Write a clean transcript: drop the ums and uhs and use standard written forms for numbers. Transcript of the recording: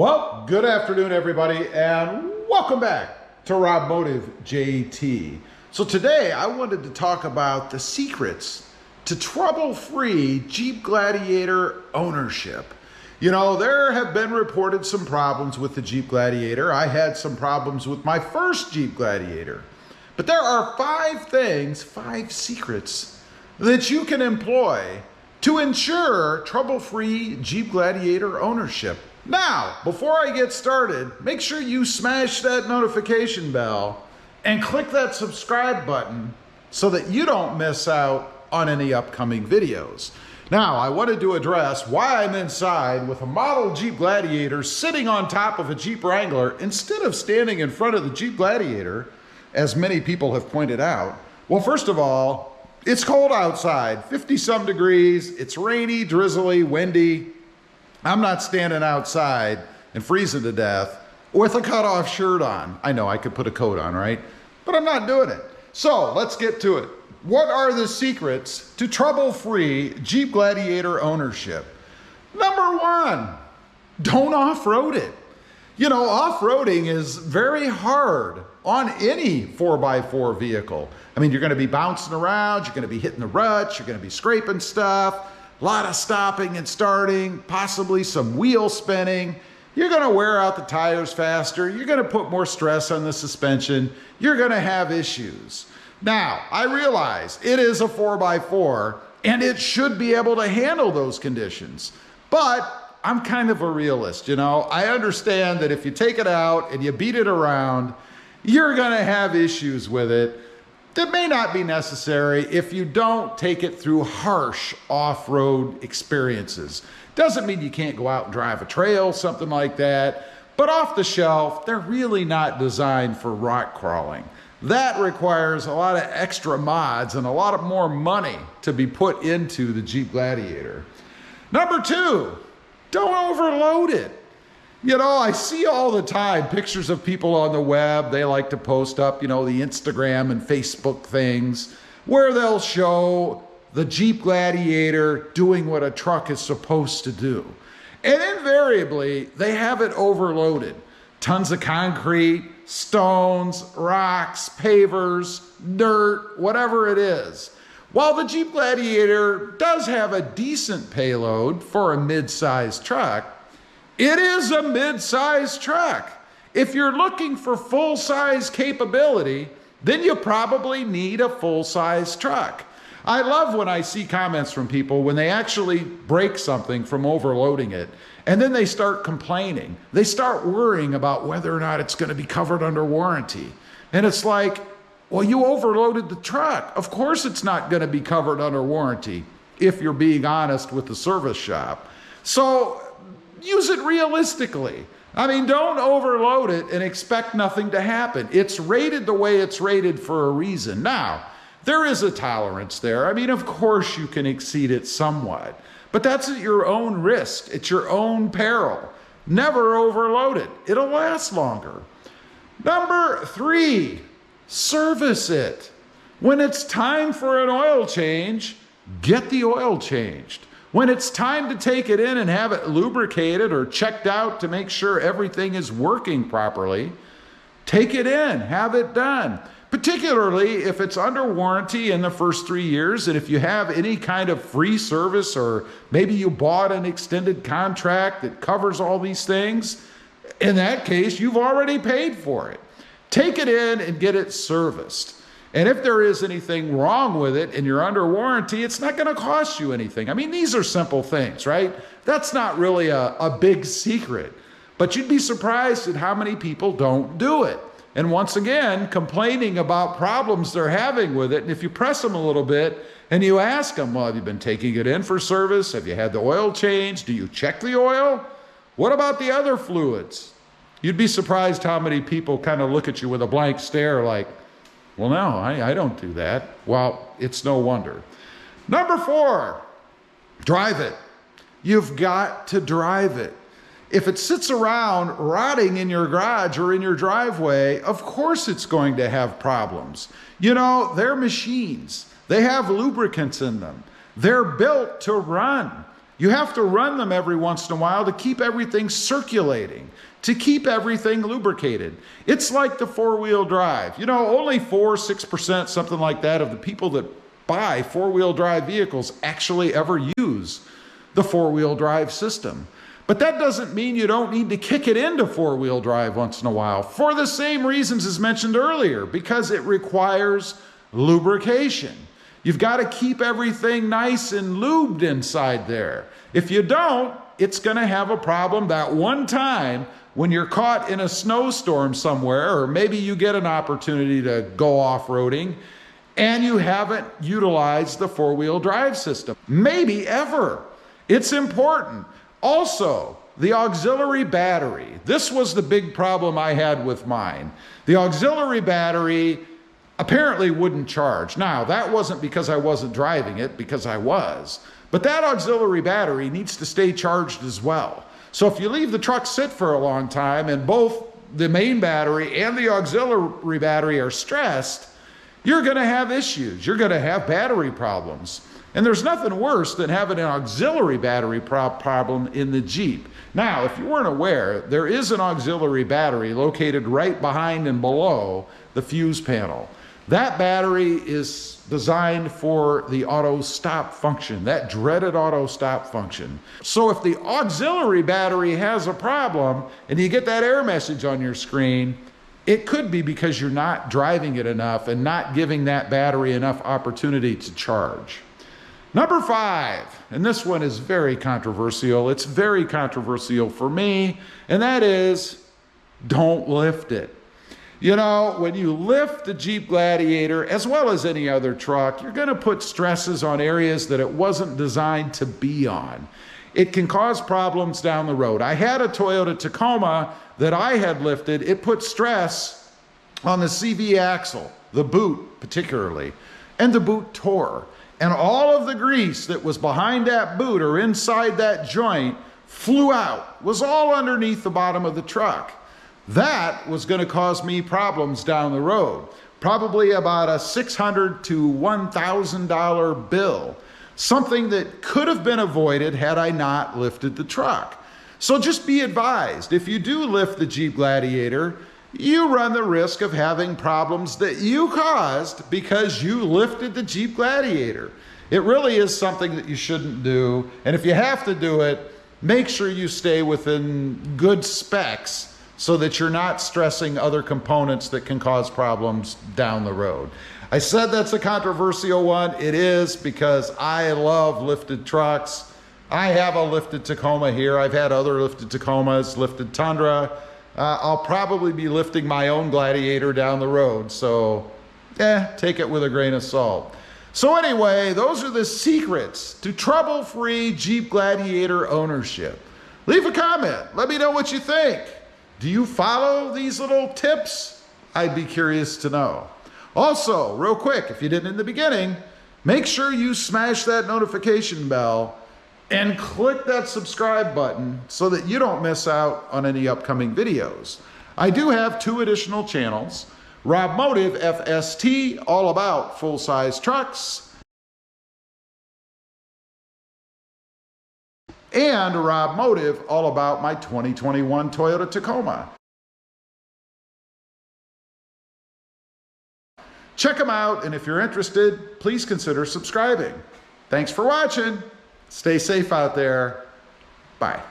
Well, good afternoon, everybody, and welcome back to Rob Motive JT. So today I wanted to talk about the secrets to trouble-free Jeep Gladiator ownership. You know, there have been reported some problems with the Jeep Gladiator. I had some problems with my first Jeep Gladiator. But there are five secrets that you can employ to ensure trouble-free Jeep Gladiator ownership. Now, before I get started, make sure you smash that notification bell and click that subscribe button so that you don't miss out on any upcoming videos. Now, I wanted to address why I'm inside with a model Jeep Gladiator sitting on top of a Jeep Wrangler instead of standing in front of the Jeep Gladiator, as many people have pointed out. Well, first of all, it's cold outside, 50-some degrees, it's rainy, drizzly, windy. I'm not standing outside and freezing to death with a cutoff shirt on. I know I could put a coat on, right? But I'm not doing it. So let's get to it. What are the secrets to trouble-free Jeep Gladiator ownership? Number one, don't off-road it. You know, off-roading is very hard on any 4x4 vehicle. I mean, you're gonna be bouncing around, you're gonna be hitting the ruts, you're gonna be scraping stuff, a lot of stopping and starting, possibly some wheel spinning. You're gonna wear out the tires faster. You're gonna put more stress on the suspension. You're gonna have issues. Now, I realize it is a 4x4 and it should be able to handle those conditions. But I'm kind of a realist, you know? I understand that if you take it out and you beat it around, you're gonna have issues with it that may not be necessary if you don't take it through harsh off-road experiences. Doesn't mean you can't go out and drive a trail, something like that, but off the shelf, they're really not designed for rock crawling. That requires a lot of extra mods and a lot of more money to be put into the Jeep Gladiator. Number two, don't overload it. You know, I see all the time pictures of people on the web. They like to post up, you know, the Instagram and Facebook things where they'll show the Jeep Gladiator doing what a truck is supposed to do. And invariably, they have it overloaded. Tons of concrete, stones, rocks, pavers, dirt, whatever it is. While the Jeep Gladiator does have a decent payload for a mid-sized truck, it is a mid-sized truck. If you're looking for full-size capability, then you probably need a full-size truck. I love when I see comments from people when they actually break something from overloading it, and then they start complaining. They start worrying about whether or not it's going to be covered under warranty. And it's like, well, you overloaded the truck. Of course it's not going to be covered under warranty if you're being honest with the service shop. So use it realistically. I mean, don't overload it and expect nothing to happen. It's rated the way it's rated for a reason. Now, there is a tolerance there. I mean, of course you can exceed it somewhat, but that's at your own risk. It's your own peril. Never overload it. It'll last longer. Number three, service it. When it's time for an oil change, get the oil changed. When it's time to take it in and have it lubricated or checked out to make sure everything is working properly, take it in, have it done. Particularly if it's under warranty in the first 3 years, and if you have any kind of free service, or maybe you bought an extended contract that covers all these things, in that case, you've already paid for it. Take it in and get it serviced. And if there is anything wrong with it and you're under warranty, it's not going to cost you anything. I mean, these are simple things, right? That's not really a big secret. But you'd be surprised at how many people don't do it. And once again, complaining about problems they're having with it. And if you press them a little bit and you ask them, well, have you been taking it in for service? Have you had the oil changed? Do you check the oil? What about the other fluids? You'd be surprised how many people kind of look at you with a blank stare like, well, no, I don't do that. Well, it's no wonder. Number four, drive it. You've got to drive it. If it sits around rotting in your garage or in your driveway, of course it's going to have problems. You know, they're machines. They have lubricants in them. They're built to run. You have to run them every once in a while to keep everything circulating, to keep everything lubricated. It's like the four-wheel drive. You know, only 4-6%, something like that, of the people that buy four-wheel drive vehicles actually ever use the four-wheel drive system. But that doesn't mean you don't need to kick it into four-wheel drive once in a while, for the same reasons as mentioned earlier, because it requires lubrication. You've got to keep everything nice and lubed inside there. If you don't, it's going to have a problem that one time when you're caught in a snowstorm somewhere, or maybe you get an opportunity to go off-roading and you haven't utilized the four-wheel drive system. Maybe ever. It's important. Also, the auxiliary battery. This was the big problem I had with mine. The auxiliary battery apparently wouldn't charge. Now, that wasn't because I wasn't driving it, because I was. But that auxiliary battery needs to stay charged as well. So if you leave the truck sit for a long time and both the main battery and the auxiliary battery are stressed, you're going to have issues. You're going to have battery problems. And there's nothing worse than having an auxiliary battery problem in the Jeep. Now, if you weren't aware, there is an auxiliary battery located right behind and below the fuse panel. That battery is designed for the auto stop function, that dreaded auto stop function. So if the auxiliary battery has a problem and you get that error message on your screen, it could be because you're not driving it enough and not giving that battery enough opportunity to charge. Number 5, and this one is very controversial. It's very controversial for me, and that is don't lift it. You know, when you lift the Jeep Gladiator, as well as any other truck, you're going to put stresses on areas that it wasn't designed to be on. It can cause problems down the road. I had a Toyota Tacoma that I had lifted. It put stress on the CV axle, the boot particularly, and the boot tore. And all of the grease that was behind that boot or inside that joint flew out, was all underneath the bottom of the truck. That was going to cause me problems down the road. Probably about a $600 to $1,000 bill. Something that could have been avoided had I not lifted the truck. So just be advised, if you do lift the Jeep Gladiator, you run the risk of having problems that you caused because you lifted the Jeep Gladiator. It really is something that you shouldn't do. And if you have to do it, make sure you stay within good specs so that you're not stressing other components that can cause problems down the road. I said that's a controversial one. It is, because I love lifted trucks. I have a lifted Tacoma here. I've had other lifted Tacomas, lifted Tundra. I'll probably be lifting my own Gladiator down the road. So, take it with a grain of salt. So anyway, those are the secrets to trouble-free Jeep Gladiator ownership. Leave a comment. Let me know what you think. Do you follow these little tips? I'd be curious to know. Also, real quick, if you didn't in the beginning, make sure you smash that notification bell and click that subscribe button so that you don't miss out on any upcoming videos. I do have 2 additional channels, Rob Motive FST, all about full-size trucks, and Rob Motive, all about my 2021 Toyota Tacoma. Check them out, and if you're interested, please consider subscribing. Thanks for watching. Stay safe out there. Bye.